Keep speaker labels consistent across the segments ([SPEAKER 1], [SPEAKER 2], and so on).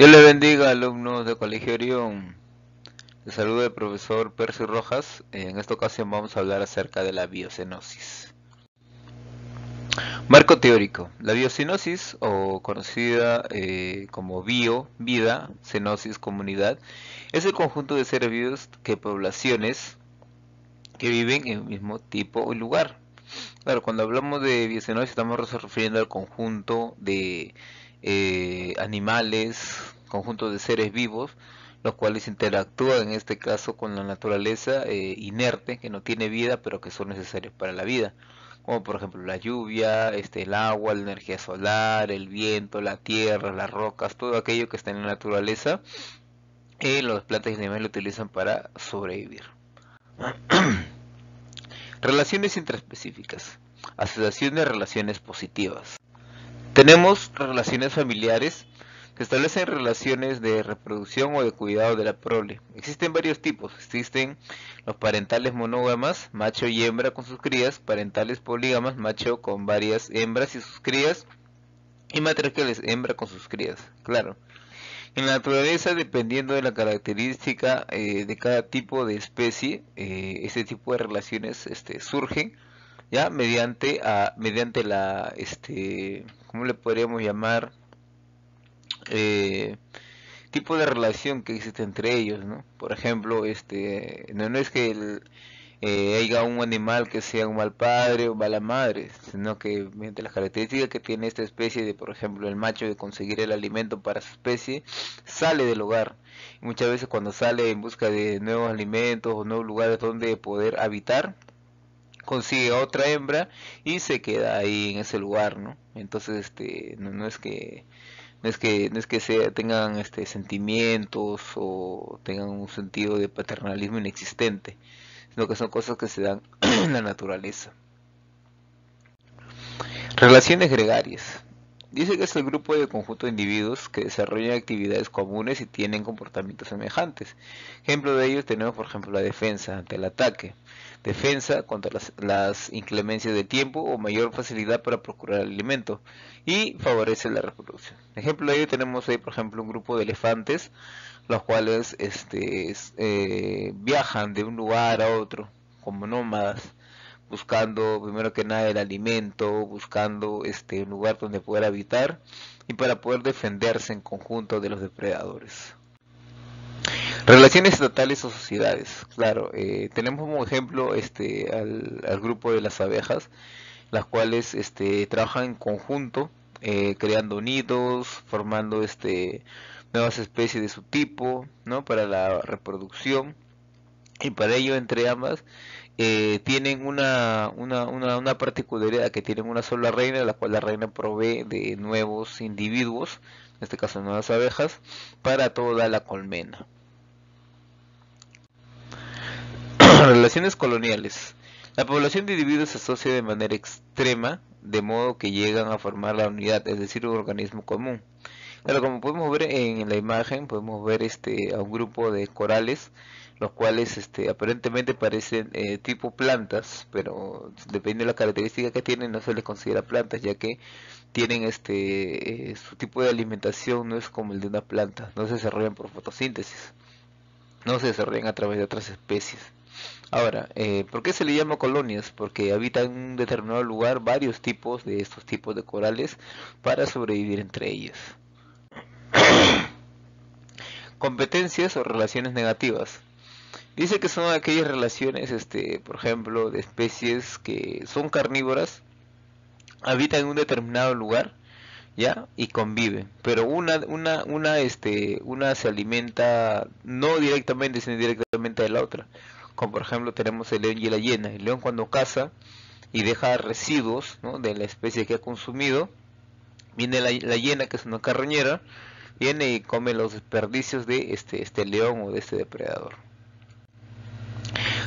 [SPEAKER 1] Dios le bendiga, alumnos de Colegio Orión. Les saluda el profesor Percy Rojas. En esta ocasión vamos a hablar acerca de la biocenosis. Marco teórico. La biocenosis, o conocida como vida, cenosis, comunidad, es el conjunto de seres vivos que poblaciones que viven en el mismo tipo o lugar. Claro, cuando hablamos de biocenosis estamos refiriendo al conjunto de animales, conjunto de seres vivos, los cuales interactúan en este caso con la naturaleza inerte, que no tiene vida, pero que son necesarios para la vida, como por ejemplo la lluvia, el agua, la energía solar, el viento, la tierra, las rocas, todo aquello que está en la naturaleza, las plantas y animales lo utilizan para sobrevivir. Relaciones intraespecíficas. Asociación de relaciones positivas. Tenemos relaciones familiares que establecen relaciones de reproducción o de cuidado de la prole. Existen varios tipos. Existen los parentales monógamas, macho y hembra con sus crías, parentales polígamas, macho con varias hembras y sus crías, y matriarcales, hembra con sus crías. Claro. En la naturaleza, dependiendo de la característica de cada tipo de especie, este tipo de relaciones surgen ya mediante la ¿cómo le podríamos llamar? Eh, tipo de relación que existe entre ellos, ¿no? Por ejemplo, no es que haya un animal que sea un mal padre o mala madre, sino que mediante las características que tiene esta especie de, por ejemplo, el macho de conseguir el alimento para su especie, sale del hogar. Y muchas veces cuando sale en busca de nuevos alimentos o nuevos lugares donde poder habitar, consigue otra hembra y se queda ahí en ese lugar, ¿no? Entonces, no es que tengan sentimientos o tengan un sentido de paternalismo inexistente, sino que son cosas que se dan en la naturaleza. Relaciones gregarias. Dice que es el grupo de conjunto de individuos que desarrollan actividades comunes y tienen comportamientos semejantes. Ejemplo de ellos tenemos, por ejemplo, la defensa ante el ataque, defensa contra las inclemencias del tiempo o mayor facilidad para procurar alimento, y favorece la reproducción. Ejemplo de ello tenemos ahí, por ejemplo, un grupo de elefantes, los cuales viajan de un lugar a otro como nómadas, buscando primero que nada el alimento, buscando un lugar donde poder habitar y para poder defenderse en conjunto de los depredadores. Relaciones estatales o sociedades. Claro, tenemos como ejemplo al grupo de las abejas, las cuales trabajan en conjunto, creando nidos, formando nuevas especies de su tipo, ¿no? Para la reproducción, y para ello entre ambas tienen una particularidad, que tienen una sola reina, la cual la reina provee de nuevos individuos, en este caso nuevas abejas, para toda la colmena. Relaciones coloniales. La población de individuos se asocia de manera extrema, de modo que llegan a formar la unidad, es decir, un organismo común. Claro, como podemos ver en la imagen, podemos ver a un grupo de corales, los cuales aparentemente parecen tipo plantas, pero depende de la característica que tienen, no se les considera plantas, ya que tienen su tipo de alimentación no es como el de una planta, no se desarrollan por fotosíntesis, no se desarrollan a través de otras especies. Ahora, ¿por qué se le llama colonias? Porque habitan en un determinado lugar varios tipos de estos tipos de corales para sobrevivir entre ellos. Competencias o relaciones negativas. Dice que son aquellas relaciones, por ejemplo, de especies que son carnívoras, habitan en un determinado lugar, ¿ya? Y conviven. Pero una se alimenta no directamente, sino indirectamente de la otra. Como por ejemplo tenemos el león y la hiena. El león cuando caza y deja residuos, ¿no? De la especie que ha consumido, viene la hiena, que es una carroñera, viene y come los desperdicios de este león o de este depredador.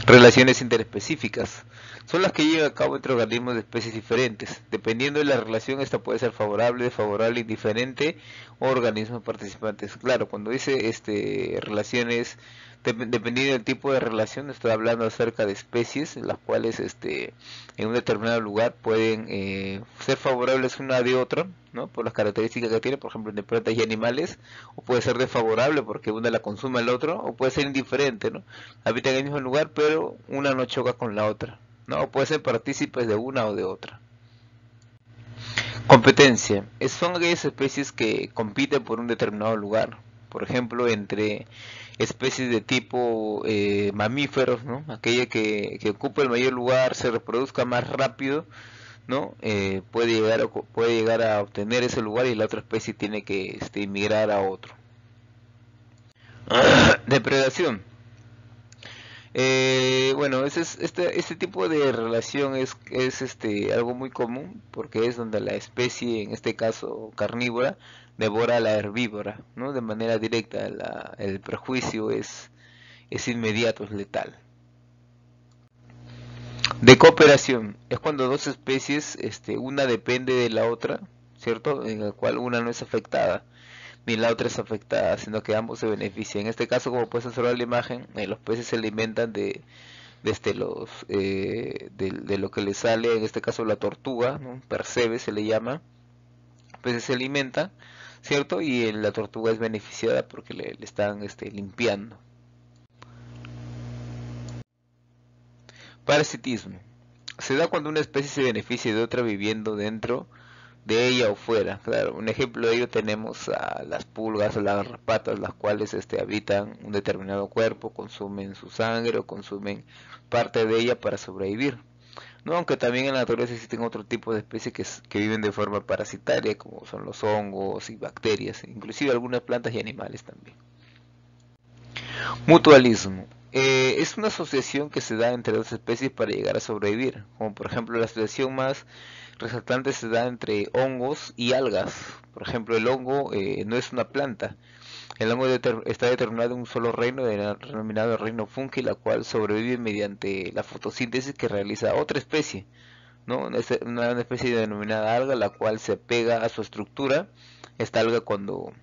[SPEAKER 1] Relaciones interespecíficas son las que llevan a cabo entre organismos de especies diferentes. Dependiendo de la relación, esta puede ser favorable, desfavorable, indiferente o organismos participantes. Claro, cuando dice relaciones Dependiendo del tipo de relación, estoy hablando acerca de especies, las cuales en un determinado lugar pueden ser favorables una de otra, ¿no? Por las características que tiene, por ejemplo, de plantas y animales, o puede ser desfavorable porque una la consume el otro, o puede ser indiferente, ¿no? Habitan en el mismo lugar, pero una no choca con la otra, ¿no? O puede ser partícipes de una o de otra. Competencia. Son aquellas especies que compiten por un determinado lugar. Por ejemplo, entre especies de tipo mamíferos, ¿no? Aquella que ocupa el mayor lugar, se reproduzca más rápido, ¿no? Puede llegar a obtener ese lugar y la otra especie tiene que migrar a otro. Depredación. Bueno, este tipo de relación es algo muy común porque es donde la especie, en este caso carnívora, devora a la herbívora, ¿no? De manera directa. El perjuicio es inmediato, es letal. De cooperación es cuando dos especies, una depende de la otra, ¿cierto? En el cual una no es afectada ni la otra es afectada, sino que ambos se benefician. En este caso, como puedes observar la imagen, los peces se alimentan de lo que le sale, en este caso la tortuga, ¿no? Percebe se le llama, peces se alimenta, ¿cierto? Y la tortuga es beneficiada porque le están limpiando. Parasitismo. Se da cuando una especie se beneficia de otra viviendo dentro de ella o fuera. Claro, un ejemplo de ello tenemos a las pulgas o las garrapatas, las cuales habitan un determinado cuerpo, consumen su sangre o consumen parte de ella para sobrevivir. No, aunque también en la naturaleza existen otro tipo de especies que viven de forma parasitaria, como son los hongos y bacterias, inclusive algunas plantas y animales también. Mutualismo. Es una asociación que se da entre dos especies para llegar a sobrevivir, como por ejemplo la asociación más resaltante se da entre hongos y algas. Por ejemplo, el hongo no es una planta. El hongo está determinado en un solo reino, denominado reino fungi, la cual sobrevive mediante la fotosíntesis que realiza otra especie, ¿no? Una especie denominada alga, la cual se pega a su estructura. Esta alga cuando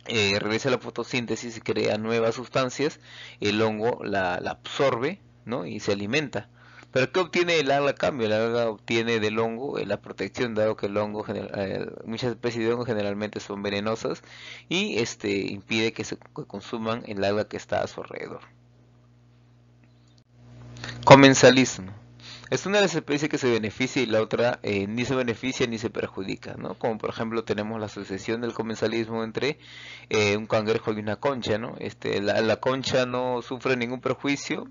[SPEAKER 1] realiza la fotosíntesis y crea nuevas sustancias, el hongo la absorbe, ¿no? Y se alimenta. Pero ¿qué obtiene el alga a cambio? El alga obtiene del hongo la protección, dado que el hongo muchas especies de hongo generalmente son venenosas y impide que consuman el alga que está a su alrededor. Comensalismo. Es una de las especies que se beneficia y la otra ni se beneficia ni se perjudica, ¿no? Como por ejemplo tenemos la asociación del comensalismo entre un cangrejo y una concha, ¿no? La concha no sufre ningún perjuicio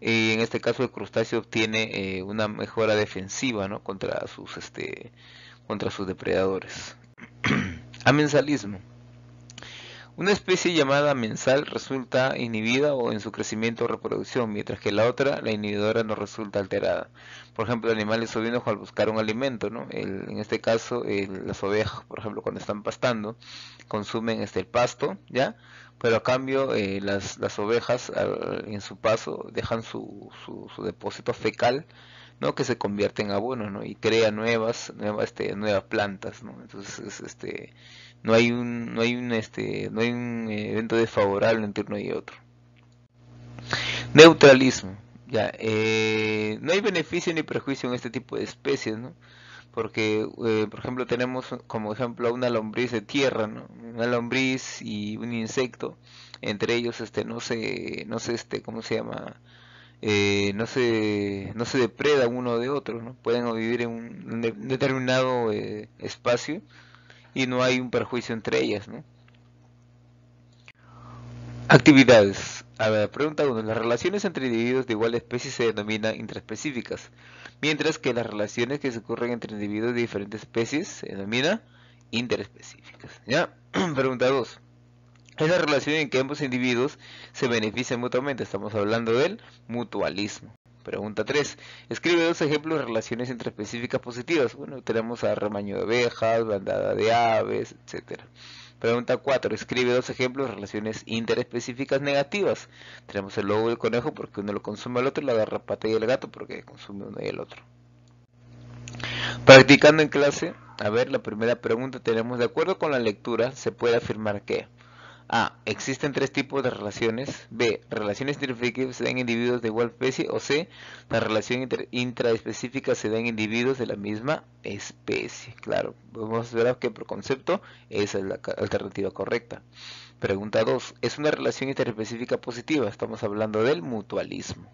[SPEAKER 1] y en este caso el crustáceo obtiene una mejora defensiva, ¿no? Contra sus depredadores. Amensalismo. Una especie llamada mensal resulta inhibida o en su crecimiento o reproducción, mientras que la otra, la inhibidora, no resulta alterada. Por ejemplo, animales ovinos al buscar un alimento, ¿no? En este caso, las ovejas, por ejemplo, cuando están pastando, consumen el pasto, ¿ya? Pero a cambio, las ovejas en su paso dejan su depósito fecal, ¿no? Que se convierte en abono, ¿no? Y crea nuevas plantas, ¿no? Entonces, no hay un evento desfavorable entre uno y otro. Neutralismo. Ya, no hay beneficio ni perjuicio en este tipo de especies, ¿no? Porque, por ejemplo, tenemos como ejemplo a una lombriz de tierra, ¿no? Una lombriz y un insecto, entre ellos, ¿cómo se llama? No se depreda uno de otro, ¿no? Pueden vivir en un determinado espacio y no hay un perjuicio entre ellas, ¿no? Actividades. A ver, pregunta 1. Las relaciones entre individuos de igual especie se denominan intraespecíficas, mientras que las relaciones que se ocurren entre individuos de diferentes especies se denominan interespecíficas. ¿Ya? Pregunta 2. Es la relación en que ambos individuos se benefician mutuamente. Estamos hablando del mutualismo. Pregunta 3. Escribe dos ejemplos de relaciones intraespecíficas positivas. Bueno, tenemos a rebaño de ovejas, bandada de aves, etcétera. Pregunta 4. Escribe dos ejemplos de relaciones interespecíficas negativas. Tenemos el lobo y el conejo porque uno lo consume al otro, la garrapata y el gato porque consume uno y el otro. Practicando en clase, a ver, la primera pregunta tenemos, de acuerdo con la lectura, se puede afirmar que A. Existen tres tipos de relaciones. B. Relaciones interespecíficas se dan en individuos de igual especie. O C. La relación intraespecífica se da en individuos de la misma especie. Claro, podemos ver que por concepto esa es la alternativa correcta. Pregunta 2. ¿Es una relación interespecífica positiva? Estamos hablando del mutualismo.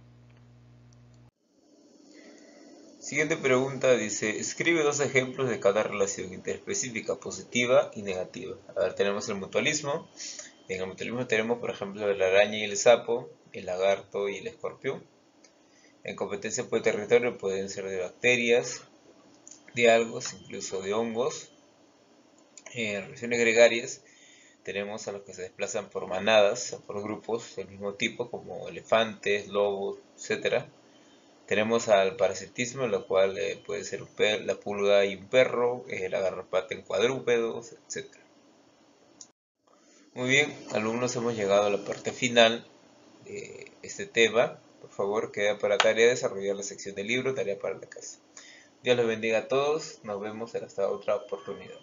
[SPEAKER 1] Siguiente pregunta dice, escribe dos ejemplos de cada relación interespecífica, positiva y negativa. A ver, tenemos el mutualismo. En el mutualismo tenemos, por ejemplo, la araña y el sapo, el lagarto y el escorpión. En competencia por territorio pueden ser de bacterias, de algas, incluso de hongos. En relaciones gregarias tenemos a los que se desplazan por manadas, o por grupos del mismo tipo, como elefantes, lobos, etc. Tenemos al parasitismo, en lo cual puede ser la pulga y un perro, la garrapata en cuadrúpedos, etc. Muy bien, alumnos, hemos llegado a la parte final de este tema. Por favor, queda para tarea desarrollar la sección del libro, tarea para la casa. Dios los bendiga a todos, nos vemos en esta otra oportunidad.